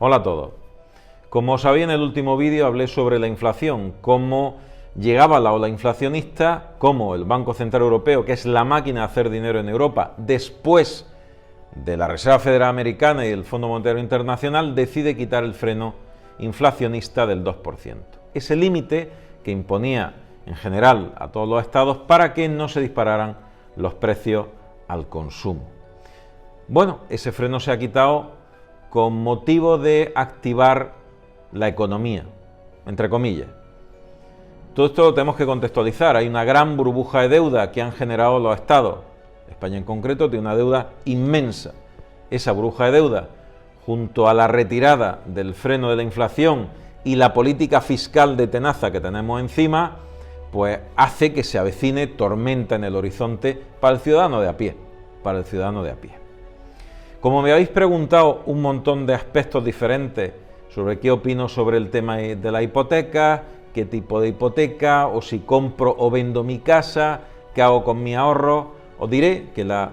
Hola a todos. Como sabéis, en el último vídeo hablé sobre la inflación, cómo llegaba la ola inflacionista, cómo el Banco Central Europeo, que es la máquina de hacer dinero en Europa, después de la Reserva Federal Americana y el Fondo Monetario Internacional, decide quitar el freno inflacionista del 2%. Ese límite que imponía en general a todos los estados para que no se dispararan los precios al consumo. Bueno, ese freno se ha quitado con motivo de activar la economía, entre comillas. Todo esto lo tenemos que contextualizar. Hay una gran burbuja de deuda que han generado los estados. España en concreto tiene una deuda inmensa. Esa burbuja de deuda, junto a la retirada del freno de la inflación y la política fiscal de tenaza que tenemos encima, pues hace que se avecine tormenta en el horizonte para el ciudadano de a pie, Como me habéis preguntado un montón de aspectos diferentes sobre qué opino sobre el tema de la hipoteca, qué tipo de hipoteca, o si compro o vendo mi casa, qué hago con mi ahorro, os diré que la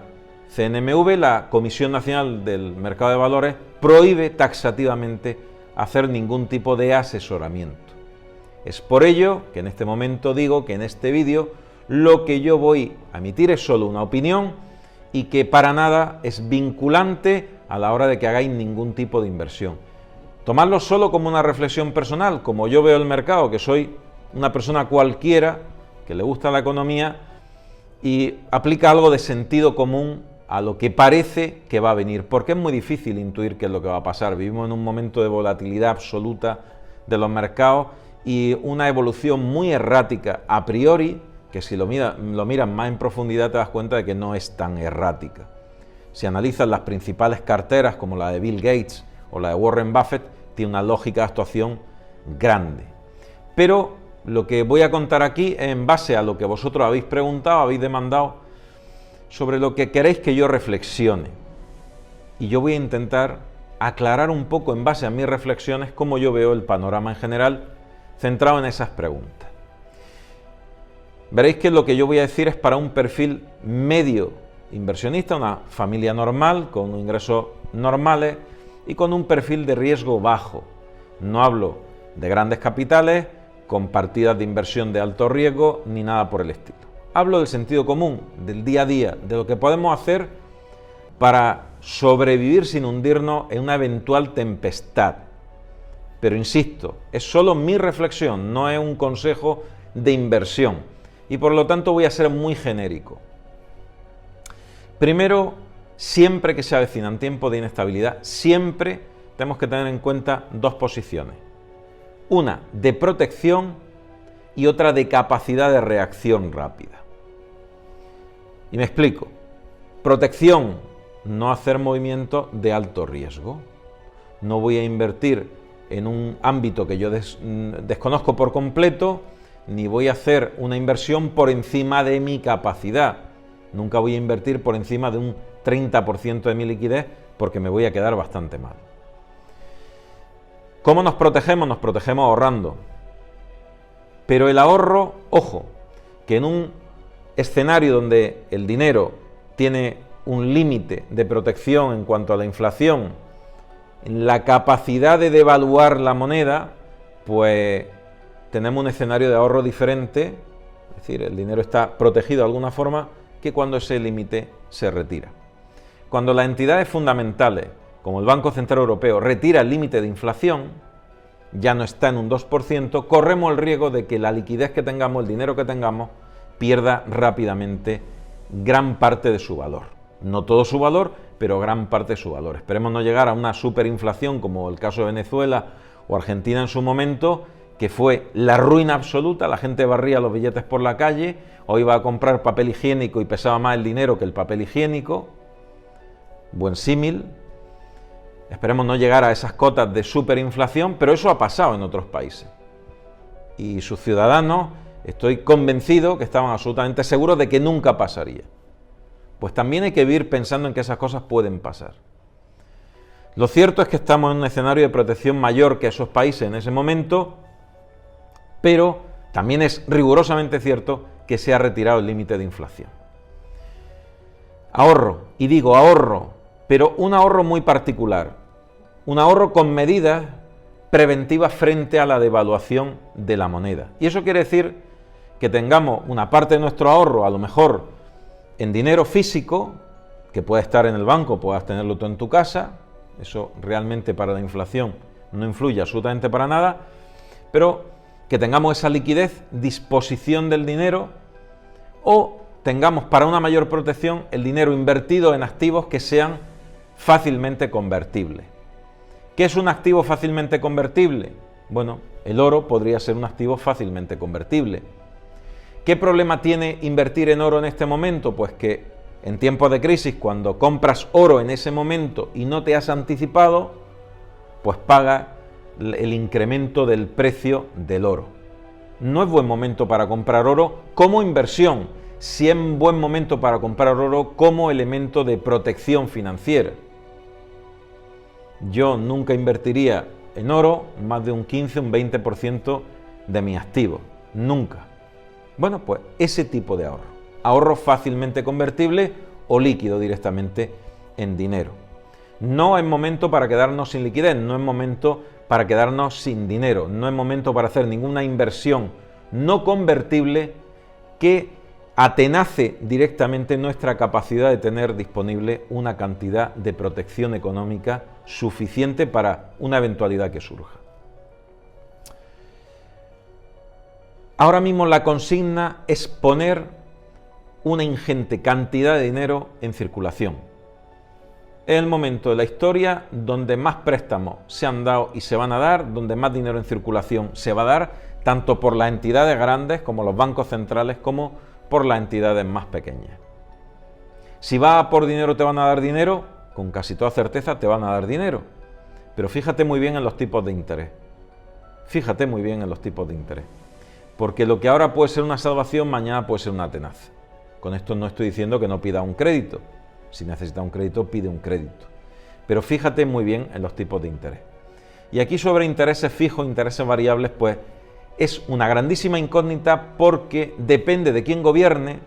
CNMV, la Comisión Nacional del Mercado de Valores, prohíbe taxativamente hacer ningún tipo de asesoramiento. Es por ello que en este momento digo que en este vídeo lo que yo voy a emitir es solo una opinión y que para nada es vinculante a la hora de que hagáis ningún tipo de inversión. Tomadlo solo como una reflexión personal, como yo veo el mercado, que soy una persona cualquiera que le gusta la economía y aplica algo de sentido común a lo que parece que va a venir, porque es muy difícil intuir qué es lo que va a pasar. Vivimos en un momento de volatilidad absoluta de los mercados y una evolución muy errática a priori, que si lo miras más en profundidad te das cuenta de que no es tan errática. Si analizas las principales carteras como la de Bill Gates o la de Warren Buffett, tiene una lógica de actuación grande. Pero lo que voy a contar aquí es en base a lo que vosotros habéis preguntado, habéis demandado, sobre lo que queréis que yo reflexione. Y yo voy a intentar aclarar un poco en base a mis reflexiones cómo yo veo el panorama en general, centrado en esas preguntas. Veréis que lo que yo voy a decir es para un perfil medio inversionista, una familia normal, con ingresos normales y con un perfil de riesgo bajo. No hablo de grandes capitales, con partidas de inversión de alto riesgo, ni nada por el estilo. Hablo del sentido común, del día a día, de lo que podemos hacer para sobrevivir sin hundirnos en una eventual tempestad. Pero insisto, es solo mi reflexión, no es un consejo de inversión. Y por lo tanto voy a ser muy genérico. Primero, siempre que se avecinan tiempos de inestabilidad, siempre tenemos que tener en cuenta dos posiciones. Una de protección y otra de capacidad de reacción rápida. Y me explico. Protección, no hacer movimientos de alto riesgo. No voy a invertir en un ámbito que yo desconozco por completo, ni voy a hacer una inversión por encima de mi capacidad. Nunca voy a invertir por encima de un 30% de mi liquidez porque me voy a quedar bastante mal. ¿Cómo nos protegemos? Nos protegemos ahorrando. Pero el ahorro, ojo, que en un escenario donde el dinero tiene un límite de protección en cuanto a la inflación, la capacidad de devaluar la moneda, pues tenemos un escenario de ahorro diferente, es decir, el dinero está protegido de alguna forma, que cuando ese límite se retira. Cuando las entidades fundamentales, como el Banco Central Europeo, retira el límite de inflación, ya no está en un 2%, corremos el riesgo de que la liquidez que tengamos, el dinero que tengamos, pierda rápidamente gran parte de su valor. No todo su valor, pero gran parte de su valor. Esperemos no llegar a una superinflación como el caso de Venezuela o Argentina en su momento, que fue la ruina absoluta. La gente barría los billetes por la calle, o iba a comprar papel higiénico y pesaba más el dinero que el papel higiénico. Buen símil. Esperemos no llegar a esas cotas de superinflación, pero eso ha pasado en otros países. Y sus ciudadanos, estoy convencido que estaban absolutamente seguros de que nunca pasaría. Pues también hay que vivir pensando en que esas cosas pueden pasar. Lo cierto es que estamos en un escenario de protección mayor que esos países en ese momento, pero también es rigurosamente cierto que se ha retirado el límite de inflación. Ahorro, y digo ahorro, pero un ahorro muy particular. un ahorro con medidas preventivas frente a la devaluación de la moneda. Y eso quiere decir que tengamos una parte de nuestro ahorro, a lo mejor en dinero físico, que puede estar en el banco, puedas tenerlo tú en tu casa, eso realmente para la inflación no influye absolutamente para nada, pero que tengamos esa liquidez, disposición del dinero, o tengamos para una mayor protección el dinero invertido en activos que sean fácilmente convertibles. ¿Qué es un activo fácilmente convertible? Bueno, el oro podría ser un activo fácilmente convertible. ¿Qué problema tiene invertir en oro en este momento? Pues que en tiempos de crisis, cuando compras oro en ese momento y no te has anticipado, pues paga el incremento del precio del oro. No es buen momento para comprar oro como inversión, sí es buen momento para comprar oro como elemento de protección financiera. Yo nunca invertiría en oro más de un 15, un 20% de mis activos, nunca. Bueno, pues ese tipo de ahorro fácilmente convertible o líquido directamente en dinero. No es momento para quedarnos sin liquidez, no es momento para quedarnos sin dinero, no es momento para hacer ninguna inversión no convertible que atenace directamente nuestra capacidad de tener disponible una cantidad de protección económica suficiente para una eventualidad que surja. Ahora mismo la consigna es poner una ingente cantidad de dinero en circulación. Es el momento de la historia donde más préstamos se han dado y se van a dar, donde más dinero en circulación se va a dar, tanto por las entidades grandes como los bancos centrales, como por las entidades más pequeñas. Si vas por dinero te van a dar dinero, con casi toda certeza te van a dar dinero. Pero fíjate muy bien en los tipos de interés. Fíjate muy bien en los tipos de interés. Porque lo que ahora puede ser una salvación, mañana puede ser una tenaza. Con esto no estoy diciendo que no pida un crédito. Si necesita un crédito, pide un crédito. Pero fíjate muy bien en los tipos de interés. Y aquí sobre intereses fijos, intereses variables, pues es una grandísima incógnita porque depende de quién gobierne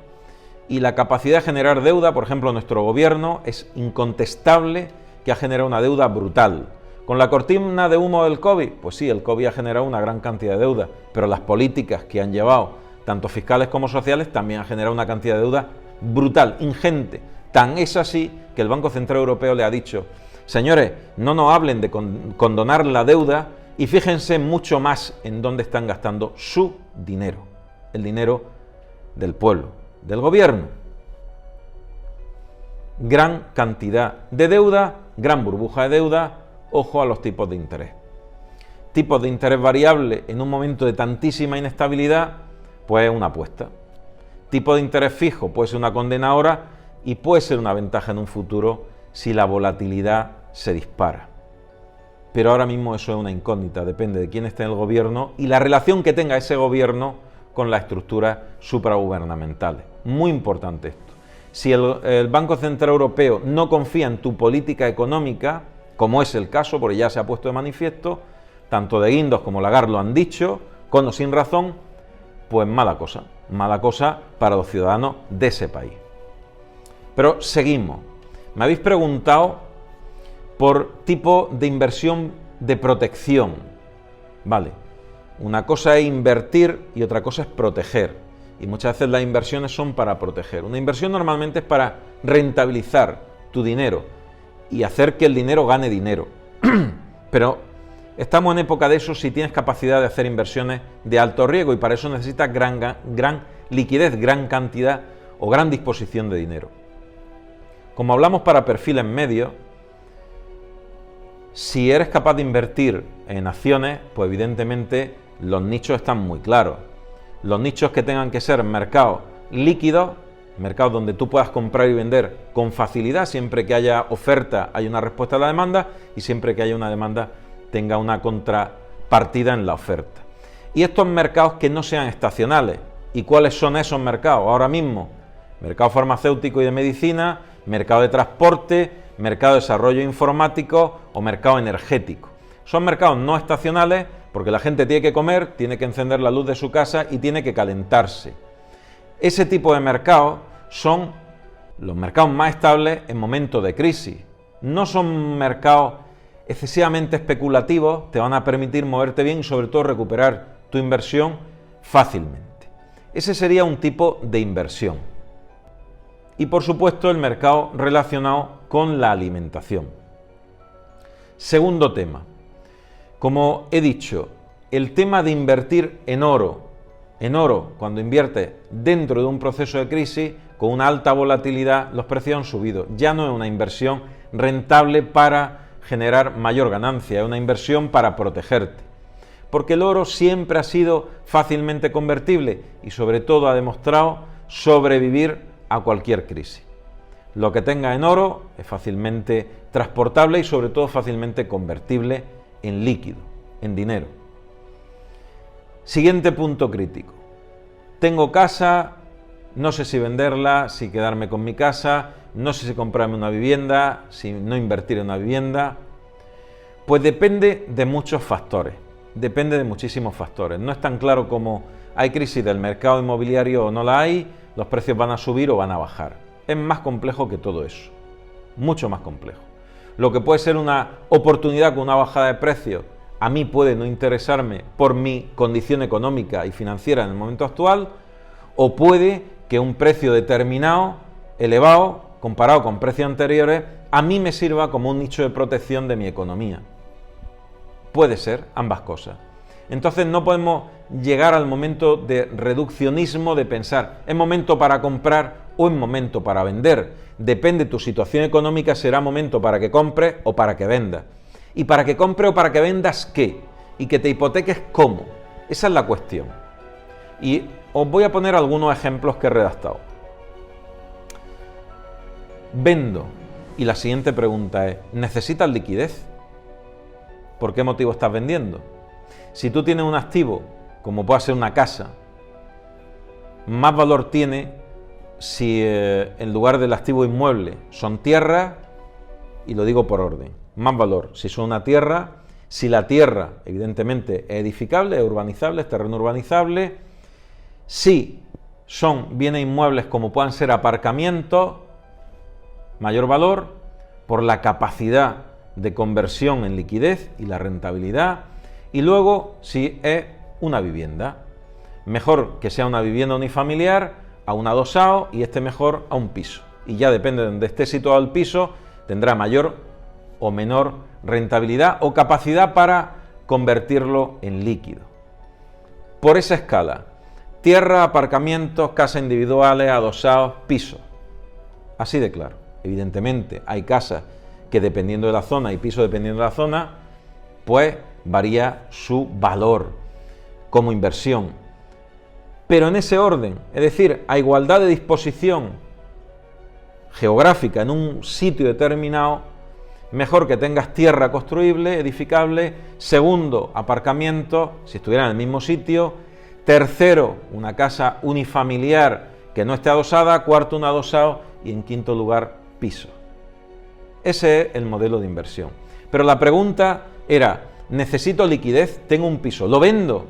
y la capacidad de generar deuda. Por ejemplo, nuestro gobierno es incontestable que ha generado una deuda brutal. ¿Con la cortina de humo del COVID? Pues sí, el COVID ha generado una gran cantidad de deuda, pero las políticas que han llevado, tanto fiscales como sociales, también han generado una cantidad de deuda brutal, ingente. Tan es así que el Banco Central Europeo le ha dicho: señores, no nos hablen de condonar la deuda y fíjense mucho más en dónde están gastando su dinero, el dinero del pueblo, del gobierno. Gran cantidad de deuda, gran burbuja de deuda, ojo a los tipos de interés. Tipos de interés variable en un momento de tantísima inestabilidad, pues es una apuesta. Tipo de interés fijo puede ser una condena ahora y puede ser una ventaja en un futuro si la volatilidad se dispara. Pero ahora mismo eso es una incógnita, depende de quién esté en el gobierno y la relación que tenga ese gobierno con las estructuras supragubernamentales. Muy importante esto. Si el Banco Central Europeo no confía en tu política económica, como es el caso, porque ya se ha puesto de manifiesto, tanto de Guindos como Lagarde lo han dicho, con o sin razón, pues mala cosa para los ciudadanos de ese país. Pero seguimos. Me habéis preguntado por tipo de inversión de protección. Vale, una cosa es invertir y otra cosa es proteger. Y muchas veces las inversiones son para proteger. Una inversión normalmente es para rentabilizar tu dinero y hacer que el dinero gane dinero. Pero estamos en época de eso si tienes capacidad de hacer inversiones de alto riesgo y para eso necesitas gran liquidez, gran cantidad o gran disposición de dinero. Como hablamos para perfiles medios, si eres capaz de invertir en acciones, pues evidentemente los nichos están muy claros. Los nichos que tengan que ser mercados líquidos, mercados donde tú puedas comprar y vender con facilidad, siempre que haya oferta hay una respuesta a la demanda y siempre que haya una demanda tenga una contrapartida en la oferta. Y estos mercados que no sean estacionales. ¿Y cuáles son esos mercados? Ahora mismo, mercado farmacéutico y de medicina, mercado de transporte, mercado de desarrollo informático o mercado energético. Son mercados no estacionales porque la gente tiene que comer, tiene que encender la luz de su casa y tiene que calentarse. Ese tipo de mercados son los mercados más estables en momentos de crisis. No son mercados excesivamente especulativos te van a permitir moverte bien y sobre todo recuperar tu inversión fácilmente. Ese sería un tipo de inversión. Y por supuesto el mercado relacionado con la alimentación. Segundo tema. Como he dicho, el tema de invertir en oro, cuando inviertes dentro de un proceso de crisis, con una alta volatilidad, los precios han subido. Ya no es una inversión rentable para generar mayor ganancia, es una inversión para protegerte. Porque el oro siempre ha sido fácilmente convertible y sobre todo ha demostrado sobrevivir a cualquier crisis. Lo que tenga en oro es fácilmente transportable y sobre todo fácilmente convertible en líquido, en dinero. Siguiente punto crítico. Tengo casa, no sé si venderla, si quedarme con mi casa, no sé si comprarme una vivienda, si no invertir en una vivienda. Pues depende de muchos factores, depende de muchísimos factores. No es tan claro como hay crisis del mercado inmobiliario o no la hay, los precios van a subir o van a bajar. Es más complejo que todo eso, mucho más complejo. Lo que puede ser una oportunidad con una bajada de precios, a mí puede no interesarme por mi condición económica y financiera en el momento actual, o puede que un precio determinado, elevado, comparado con precios anteriores, a mí me sirva como un nicho de protección de mi economía. Puede ser ambas cosas. Entonces no podemos llegar al momento de reduccionismo, de pensar, ¿es momento para comprar o es momento para vender? Depende de tu situación económica, será momento para que compres o para que vendas. Y para que compres o para que vendas, ¿qué? Y que te hipoteques, ¿cómo? Esa es la cuestión. Y os voy a poner algunos ejemplos que he redactado. Vendo. Y la siguiente pregunta es, ¿necesitas liquidez? ¿Por qué motivo estás vendiendo? Si tú tienes un activo, como puede ser una casa, más valor tiene si en lugar del activo inmueble son tierras, y lo digo por orden, más valor si son una tierra, si la tierra evidentemente es edificable, es urbanizable, es terreno urbanizable, si son bienes inmuebles como puedan ser aparcamientos, mayor valor por la capacidad de conversión en liquidez y la rentabilidad, y luego si es una vivienda, mejor que sea una vivienda unifamiliar a un adosado y esté mejor a un piso, y ya depende de donde esté situado el piso, tendrá mayor o menor rentabilidad o capacidad para convertirlo en líquido. Por esa escala, tierra, aparcamientos, casas individuales, adosados, pisos, así de claro. Evidentemente hay casas que dependiendo de la zona y pisos dependiendo de la zona, pues varía su valor como inversión. Pero en ese orden, es decir, a igualdad de disposición geográfica en un sitio determinado, mejor que tengas tierra construible, edificable, segundo, aparcamiento, si estuviera en el mismo sitio, tercero, una casa unifamiliar que no esté adosada, cuarto, un adosado y en quinto lugar, piso. Ese es el modelo de inversión. Pero la pregunta era, ¿necesito liquidez? Tengo un piso, ¿lo vendo?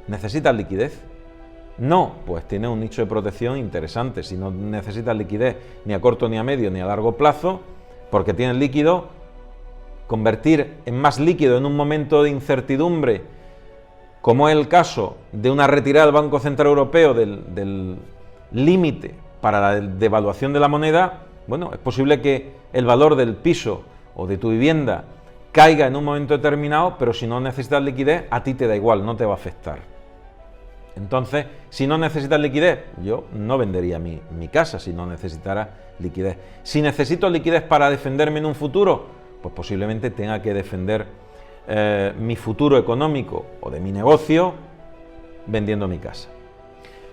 ¿Necesitas liquidez? No, pues tienes un nicho de protección interesante. Si no necesitas liquidez ni a corto, ni a medio, ni a largo plazo, porque tienes líquido, convertir en más líquido en un momento de incertidumbre, como es el caso de una retirada del Banco Central Europeo del límite para la devaluación de la moneda, bueno, es posible que el valor del piso o de tu vivienda caiga en un momento determinado, pero si no necesitas liquidez, a ti te da igual, no te va a afectar. Entonces, si no necesitas liquidez, yo no vendería mi casa si no necesitara liquidez. Si necesito liquidez para defenderme en un futuro, pues posiblemente tenga que defender mi futuro económico o de mi negocio vendiendo mi casa.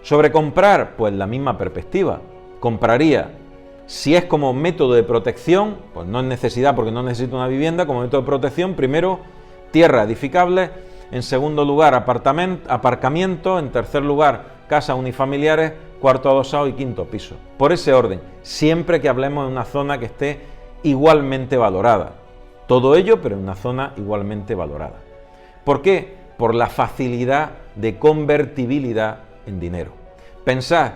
Sobre comprar, pues la misma perspectiva. Compraría, si es como método de protección, pues no es necesidad porque no necesito una vivienda, como método de protección, primero tierra edificable, en segundo lugar aparcamiento, en tercer lugar casas unifamiliares, cuarto adosado y quinto piso. Por ese orden, siempre que hablemos de una zona que esté igualmente valorada. Todo ello, pero en una zona igualmente valorada. ¿Por qué? Por la facilidad de convertibilidad en dinero. Pensad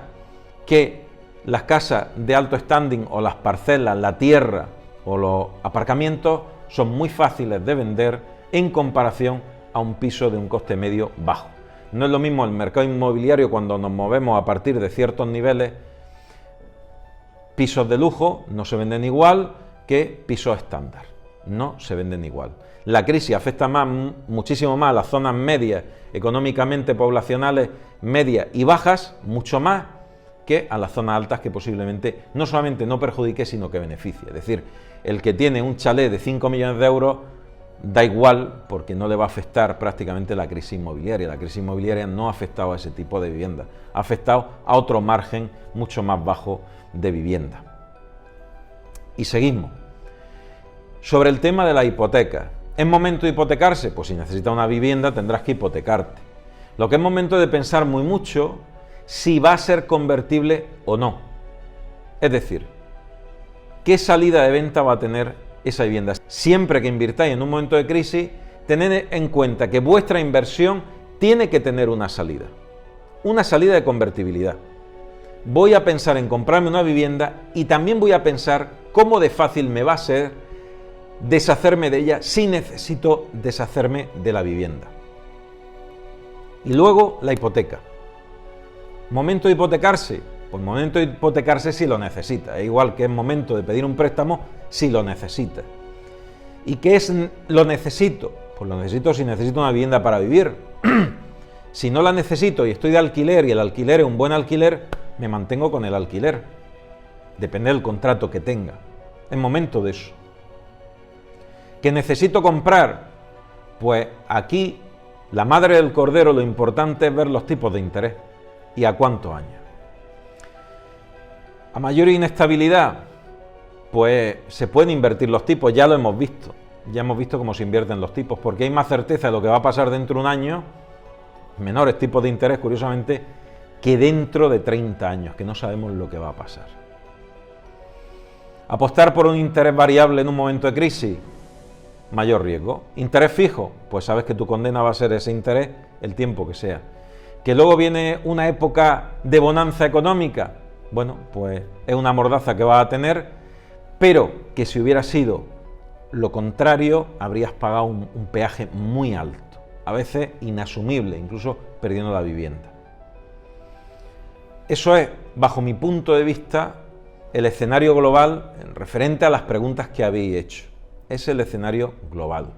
que las casas de alto standing o las parcelas, la tierra o los aparcamientos son muy fáciles de vender en comparación a un piso de un coste medio bajo. No es lo mismo el mercado inmobiliario cuando nos movemos a partir de ciertos niveles. Pisos de lujo no se venden igual que pisos estándar, no se venden igual. La crisis afecta muchísimo más a las zonas medias, económicamente poblacionales, medias y bajas, mucho más que a las zonas altas, que posiblemente no solamente no perjudique, sino que beneficie. Es decir, el que tiene un chalet de 5 millones de euros da igual, porque no le va a afectar prácticamente la crisis inmobiliaria. La crisis inmobiliaria no ha afectado a ese tipo de vivienda, ha afectado a otro margen mucho más bajo de vivienda. Y seguimos. Sobre el tema de la hipoteca. ¿Es momento de hipotecarse? Pues si necesitas una vivienda tendrás que hipotecarte. Lo que es momento de pensar muy mucho si va a ser convertible o no. Es decir, ¿qué salida de venta va a tener esa vivienda? Siempre que invirtáis en un momento de crisis, tened en cuenta que vuestra inversión tiene que tener una salida de convertibilidad. Voy a pensar en comprarme una vivienda y también voy a pensar cómo de fácil me va a ser deshacerme de ella si necesito deshacerme de la vivienda. Y luego la hipoteca. ¿Momento de hipotecarse? Pues momento de hipotecarse si lo necesita. Es igual que es momento de pedir un préstamo si lo necesita. ¿Y qué es lo necesito? Pues lo necesito si necesito una vivienda para vivir. Si no la necesito y estoy de alquiler y el alquiler es un buen alquiler, me mantengo con el alquiler. Depende del contrato que tenga. Es momento de eso. ¿Que necesito comprar? Pues aquí, la madre del cordero, lo importante es ver los tipos de interés y a cuántos años. A mayor inestabilidad, pues se pueden invertir los tipos, ya lo hemos visto. Ya hemos visto cómo se invierten los tipos, porque hay más certeza de lo que va a pasar dentro de un año, menores tipos de interés, curiosamente, que dentro de 30 años, que no sabemos lo que va a pasar. Apostar por un interés variable en un momento de crisis, mayor riesgo. Interés fijo, pues sabes que tu condena va a ser ese interés el tiempo que sea. Que luego viene una época de bonanza económica, bueno, pues es una mordaza que vas a tener, pero que si hubiera sido lo contrario, habrías pagado un peaje muy alto, a veces inasumible, incluso perdiendo la vivienda. Eso es, bajo mi punto de vista, el escenario global referente a las preguntas que habéis hecho. Es el escenario global.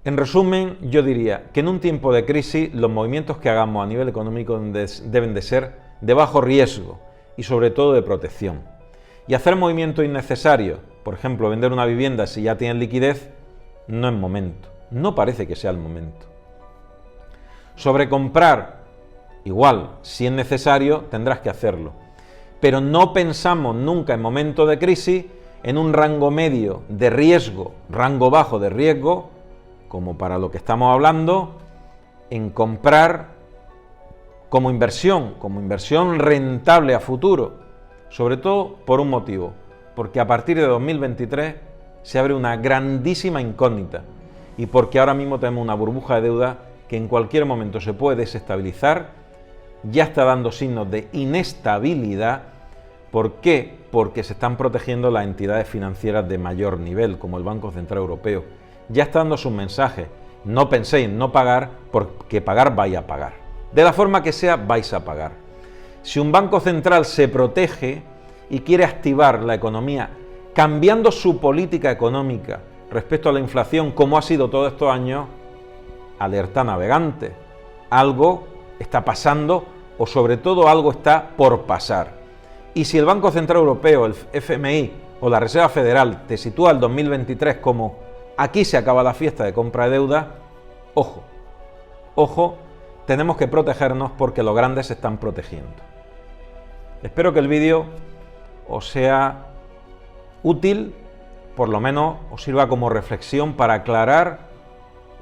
En resumen, yo diría que en un tiempo de crisis los movimientos que hagamos a nivel económico deben de ser de bajo riesgo y sobre todo de protección. Y hacer movimientos innecesarios, por ejemplo, vender una vivienda si ya tienes liquidez, no es momento. No parece que sea el momento. Sobrecomprar, igual, si es necesario, tendrás que hacerlo. Pero no pensamos nunca en momentos de crisis en un rango medio de riesgo, rango bajo de riesgo, como para lo que estamos hablando, en comprar como inversión rentable a futuro, sobre todo por un motivo, porque a partir de 2023 se abre una grandísima incógnita y porque ahora mismo tenemos una burbuja de deuda que en cualquier momento se puede desestabilizar, ya está dando signos de inestabilidad. ¿Por qué? Porque se están protegiendo las entidades financieras de mayor nivel, como el Banco Central Europeo. Ya está dando sus mensajes. No penséis en no pagar, porque pagar vais a pagar. De la forma que sea, vais a pagar. Si un banco central se protege y quiere activar la economía, cambiando su política económica respecto a la inflación, como ha sido todos estos años, alerta navegante. Algo está pasando o sobre todo algo está por pasar. Y si el Banco Central Europeo, el FMI o la Reserva Federal te sitúa el 2023 como aquí se acaba la fiesta de compra de deuda, ojo, ojo, tenemos que protegernos porque los grandes se están protegiendo. Espero que el vídeo os sea útil, por lo menos os sirva como reflexión para aclarar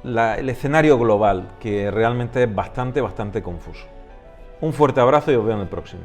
el escenario global, que realmente es bastante confuso. Un fuerte abrazo y os veo en el próximo.